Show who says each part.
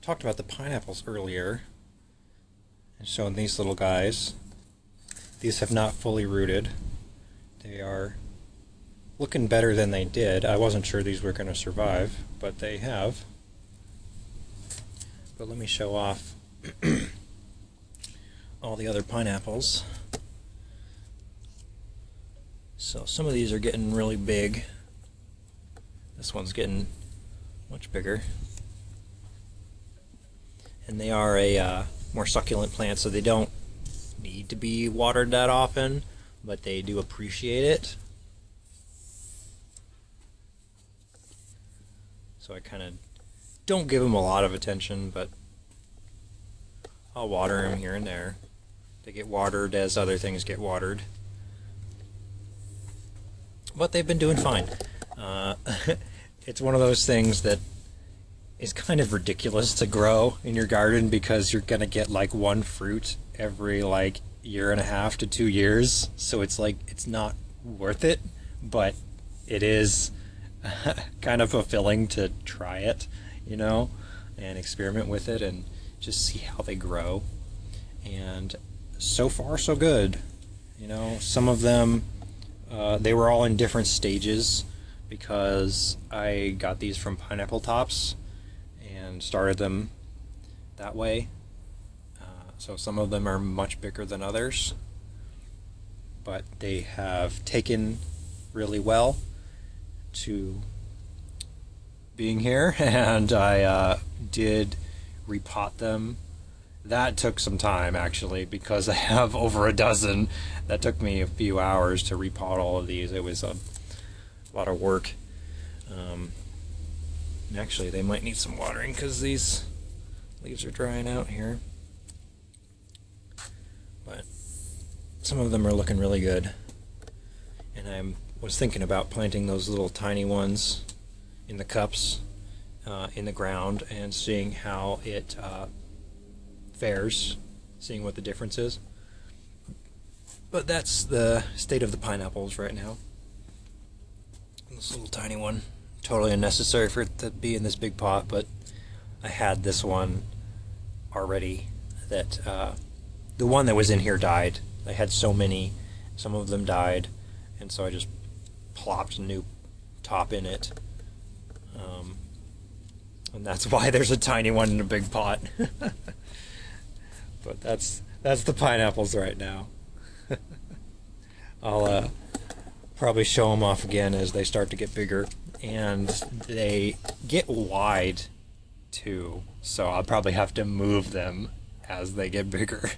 Speaker 1: talked about the pineapples earlier and showing these little guys. These have not fully rooted. They are looking better than they did. I wasn't sure these were going to survive, but they have. But let me show off all the other pineapples. So some of these are getting really big. This one's getting much bigger. And they are a more succulent plant, so they don't need to be watered that often, but they do appreciate it. So I kind of don't give them a lot of attention, but I'll water them here and there. They get watered as other things get watered. But they've been doing fine. It's one of those things that is kind of ridiculous to grow in your garden because you're gonna get like one fruit every like year and a half to 2 years. So it's like, it's not worth it, but it is kind of fulfilling to try it, you know, and experiment with it and just see how they grow. And so far so good. You know, some of them, they were all in different stages because I got these from Pineapple Tops and started them that way. So some of them are much bigger than others, but they have taken really well to being here, and I did repot them. That took some time actually because I have over a dozen. That took me a few hours to repot all of these. It was a lot of work. Actually, they might need some watering because these leaves are drying out here. But some of them are looking really good. And I was thinking about planting those little tiny ones in the cups in the ground and seeing how it fares, seeing what the difference is. But that's the state of the pineapples right now. This little tiny one, totally unnecessary for it to be in this big pot, but I had this one already that the one that was in here died. I had so many, some of them died, and so I just plopped a new top in it. And that's why there's a tiny one in a big pot. But that's the pineapples right now. I'll probably show them off again as they start to get bigger, and they get wide too, so I'll probably have to move them as they get bigger.